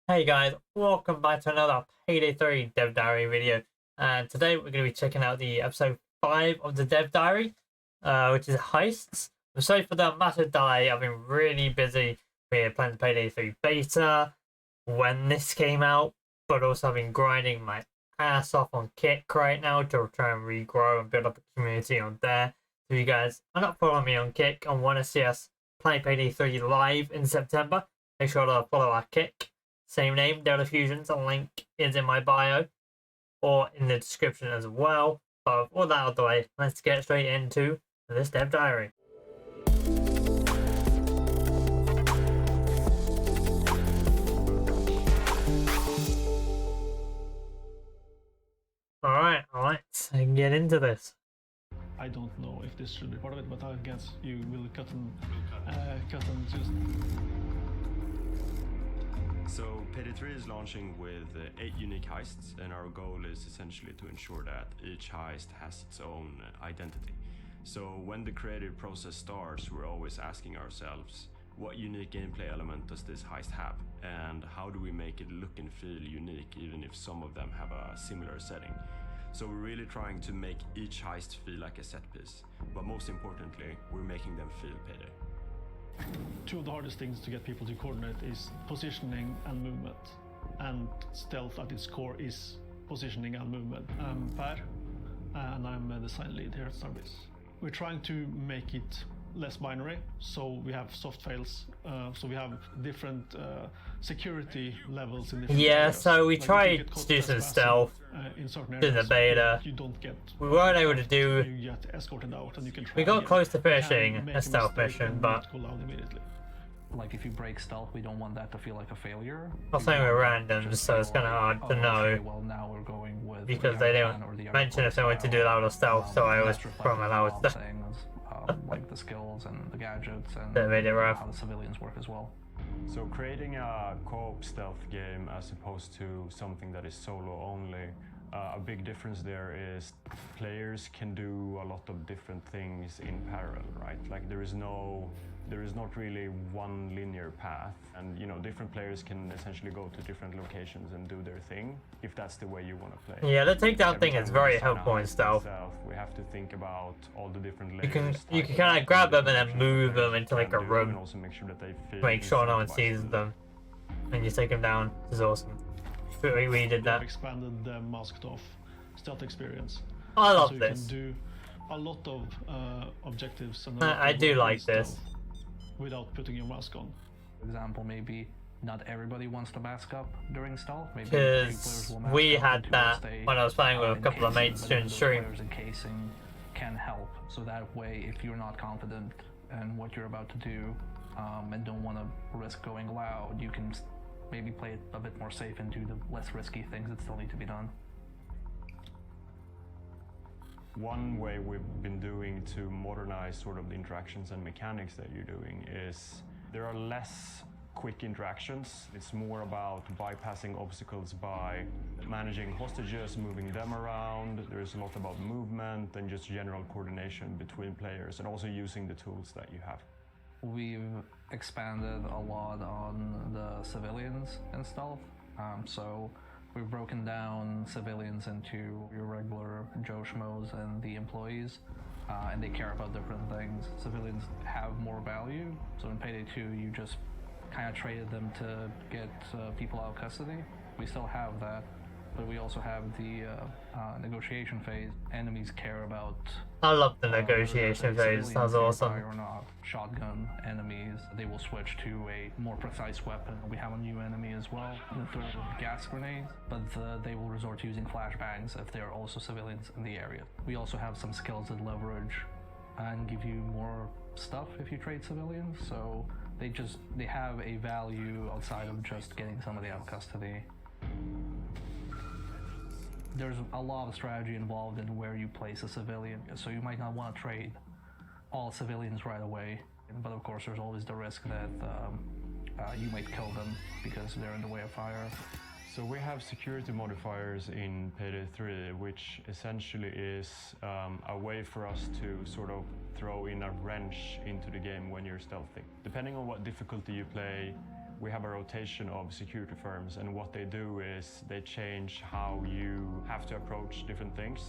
Hey guys, welcome back to another Payday 3 Dev Diary video. And today we're going to be checking out the episode 5 of the Dev Diary, which is Heists. I'm sorry for the massive delay. I've been really busy with playing the Payday 3 beta when this came out, but also I've been grinding my ass off on Kick right now to try and regrow and build up a community on there. So if you guys are not following me on Kick and want to see us play Payday 3 live in September, make sure to follow our Kick. Same name, Delta Fusions. A link is in my bio or in the description as well. But with all that out of the way, let's get straight into this Dev Diary. Alright, let's get into this. I don't know if this should be part of it, but I guess you will cut and choose. So Payday 3 is launching with 8 unique heists, and our goal is essentially to ensure that each heist has its own identity. So when the creative process starts, we're always asking ourselves, what unique gameplay element does this heist have? And how do we make it look and feel unique, even if some of them have a similar setting? So we're really trying to make each heist feel like a set piece, but most importantly, we're making them feel Payday. Two of the hardest things to get people to coordinate is positioning and movement. And stealth at its core is positioning and movement. I'm Per, and I'm a design lead here at Starbase. We're trying to make it less binary, so we have soft fails, so we have different security levels in different areas. So we like tried to do some stealth in certain in the areas, beta. you don't get. We weren't able to do. You get escorted out, and you can try We got again. close to finishing You can make a stealth mistake mission, and but not go loud immediately. Like if you break stealth, we don't want that to feel like a failure. I think we're random, so it's kind of hard to know. Okay, well, now we're going with Because they don't mention if they want to do loud or stealth, so I always promote loud stuff. Like the skills and the gadgets and That made it rough. how the civilians work as well. So creating a co-op stealth game as opposed to something that is solo only, a big difference there is players can do a lot of different things in parallel, right? Like there is not really one linear path, and different players can essentially go to different locations and do their thing if that's the way you want to play. Yeah, the takedown thing is very Every time we helpful design a in heist stealth. itself, we have to think about all the different You layers. can kind of grab them and then move them into like a and room, also make sure that they fit make sure no one incentivized sees to them, and you take them down. This is awesome. We did We've that. expanded the masked off stealth experience. I So love you this. can do a lot of objectives and a lot I of do work like with this. stealth without putting your mask on. For example, maybe not everybody wants to mask up during stealth. Maybe 3 players Because will mask we up had and 2 will that stay, when I was playing with a couple of encasing, mates but during the stream. players encasing can help. So that way, if you're not confident in what you're about to do and don't want to risk going loud, you can maybe play it a bit more safe and do the less risky things that still need to be done. One way we've been doing to modernize sort of the interactions and mechanics that you're doing is there are less quick interactions. It's more about bypassing obstacles by managing hostages, moving them around. There's a lot about movement and just general coordination between players, and also using the tools that you have. We've expanded a lot on the civilians and stealth. So we've broken down civilians into your regular Joe Schmoes and the employees, and they care about different things. Civilians have more value. So in Payday 2, you just kind of traded them to get people out of custody. We still have that, but we also have the negotiation phase. Enemies care about I love the negotiation phase. That was awesome. Or not. Shotgun enemies, they will switch to a more precise weapon. We have a new enemy as well, the threat of gas grenades, but they will resort to using flashbangs if there are also civilians in the area. We also have some skills that leverage and give you more stuff if you trade civilians, so they have a value outside of just getting somebody out of custody. There's a lot of strategy involved in where you place a civilian, so you might not want to trade all civilians right away, but of course there's always the risk that you might kill them because they're in the way of fire. So we have security modifiers in Payday 3, which essentially is a way for us to sort of throw in a wrench into the game when you're stealthing. Depending on what difficulty you play, we have a rotation of security firms, and what they do is they change how you have to approach different things.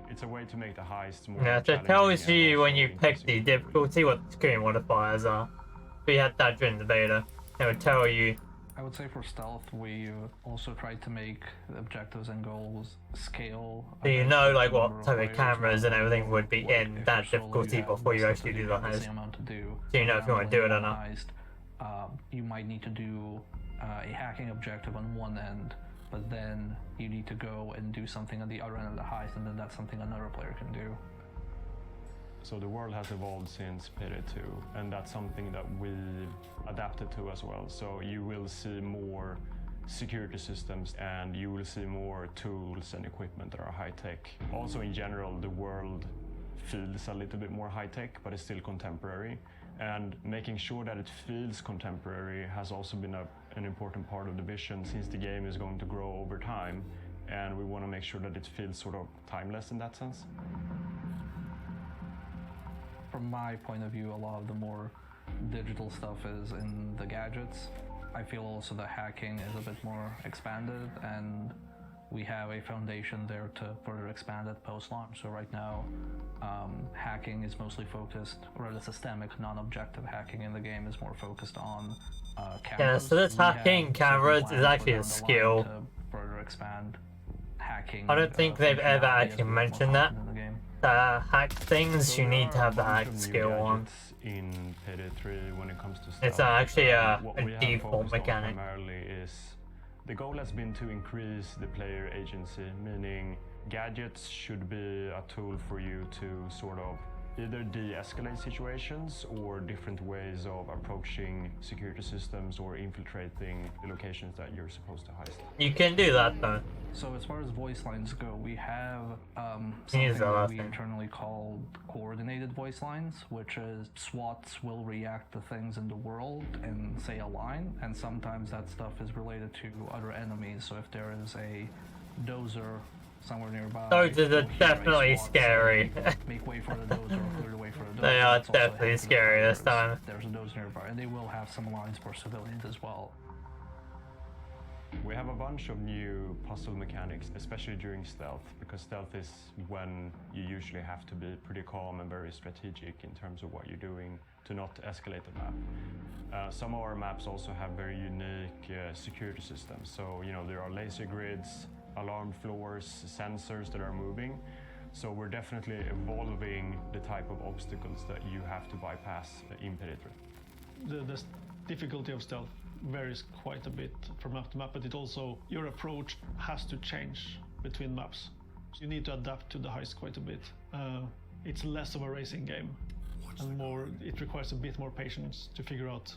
It's a way to make the heist more Yeah, so it tells you when you pick the difficulty what the screen modifiers are. We had that during the beta. It would tell you. I would say for stealth, we also tried to make the objectives and goals scale. So you know like what type of cameras and everything would be in that difficulty before you actually do the heist. So you know if you want to do it or not. You might need to do a hacking objective on one end, but then you need to go and do something on the other end of the heist, and then that's something another player can do. So the world has evolved since Payday 2, and that's something that we've adapted to as well. So you will see more security systems, and you will see more tools and equipment that are high-tech. Also in general, the world feels a little bit more high-tech, but it's still contemporary. And making sure that it feels contemporary has also been an important part of the vision, since the game is going to grow over time, and we want to make sure that it feels sort of timeless in that sense. From my point of view, a lot of the more digital stuff is in the gadgets. I feel also the hacking is a bit more expanded, and we have a foundation there to further expand it post-launch. So right now, hacking is mostly focused, or the systemic, non-objective hacking in the game is more focused on cameras. Yeah, so this hacking cameras is actually a skill. To further expand hacking. I don't think they've ever actually mentioned that. Hack things, So you there need are to have the a bunch hack of new skill on. gadgets in Payday 3 when it comes to stealth. It's actually a What we have default focused on mechanic. primarily is the goal has been to increase the player agency, meaning gadgets should be a tool for you to sort of either de-escalate situations or different ways of approaching security systems or infiltrating the locations that you're supposed to heist. You can do that though. So as far as voice lines go, we have Use something that that last we thing. internally call coordinated voice lines, which is SWATs will react to things in the world and say a line, and sometimes that stuff is related to other enemies. So if there is a dozer somewhere nearby, Those are you'll hear a definitely SWAT scary. say, make way for the dozer, or clear the way for the dozer. They are It's also a definitely hint to the scary this players time. There's a dozer nearby, and they will have some lines for civilians as well. We have a bunch of new puzzle mechanics, especially during stealth, because stealth is when you usually have to be pretty calm and very strategic in terms of what you're doing to not escalate the map. Some of our maps also have very unique security systems. So, you know, there are laser grids, alarm floors, sensors that are moving. So we're definitely evolving the type of obstacles that you have to bypass in Payday 3. The difficulty of stealth varies quite a bit from map to map, but it also, your approach has to change between maps. So you need to adapt to the heist quite a bit. It's less of a racing game, and more, it requires a bit more patience to figure out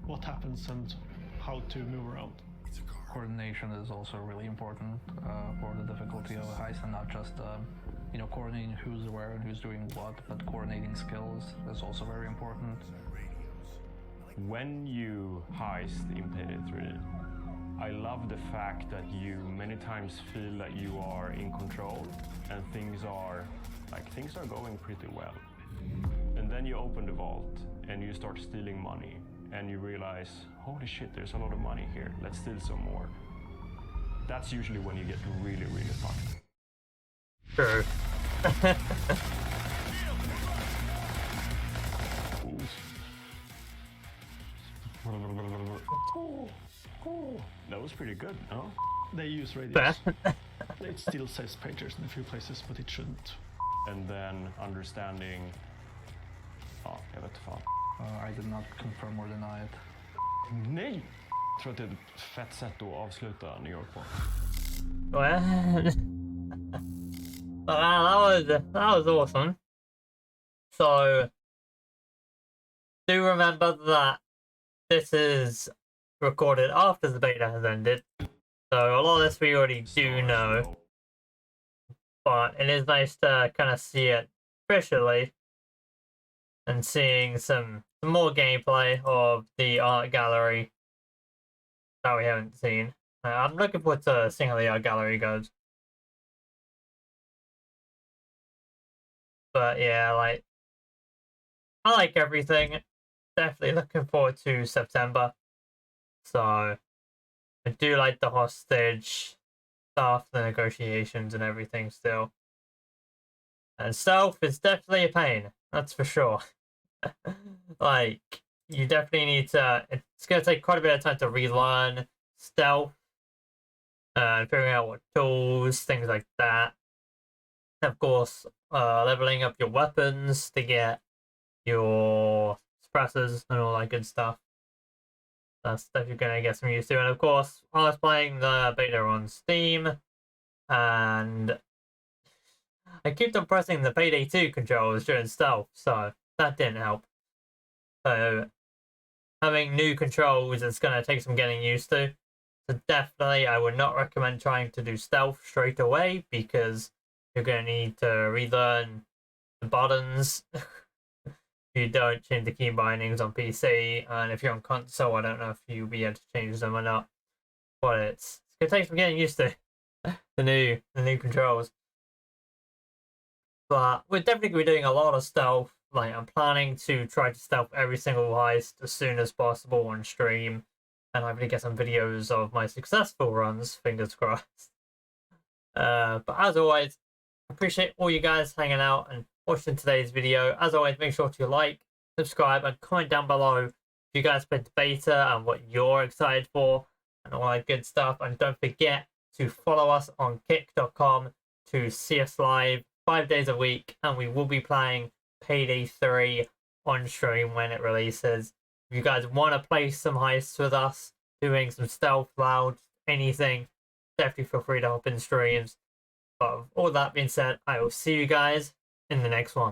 what happens and how to move around. Coordination is also really important for the difficulty of a heist, and not just you know, coordinating who's where and who's doing what, but coordinating skills is also very important. When you heist in Payday 3, I love the fact that you many times feel that you are in control and things are going pretty well. And then you open the vault and you start stealing money and you realize, holy shit, there's a lot of money here, let's steal some more. That's usually when you get really, really fucked. True. That was pretty good, no? They use radios. It still says pagers in a few places, but it shouldn't. And then understanding... Ja, jag vet fan. I did not confirm or deny it. Nej! Jag tror att det är ett fett sätt att avsluta New York på. Well, that was awesome. So, do remember that this is recorded after the beta has ended. So a lot of this we already do know, but it is nice to kind of see it visually and seeing some more gameplay of the art gallery that we haven't seen. I'm looking forward to seeing how the art gallery goes. But yeah, like, I like everything. Definitely looking forward to September. So I do like the hostage stuff, the negotiations and everything still. And stealth is definitely a pain, that's for sure. Like, you definitely need to, it's going to take quite a bit of time to relearn stealth and figuring out what tools, things like that. And of course, leveling up your weapons to get your suppressors and all that good stuff. That's stuff you're going to get some used to. And of course, I was playing the beta on Steam, and I kept on pressing the Payday 2 controls during stealth, so that didn't help. So having new controls is going to take some getting used to. So definitely, I would not recommend trying to do stealth straight away, because you're going to need to relearn the buttons. You don't change the key bindings on PC, and if you're on console, I don't know if you'll be able to change them or not. But it's going to take some getting used to the new controls. But we're definitely going to be doing a lot of stealth. Like, I'm planning to try to stealth every single heist as soon as possible on stream, and hopefully get some videos of my successful runs, fingers crossed. But as always, appreciate all you guys hanging out and watching today's video. As always, make sure to like, subscribe, and comment down below if you guys played the beta and what you're excited for and all that good stuff. And don't forget to follow us on kick.com to see us live 5 days a week, and we will be playing Payday 3 on stream when it releases. If you guys want to play some heists with us, doing some stealth, loud, anything, definitely feel free to hop in streams. But with all that being said, I will see you guys in the next one.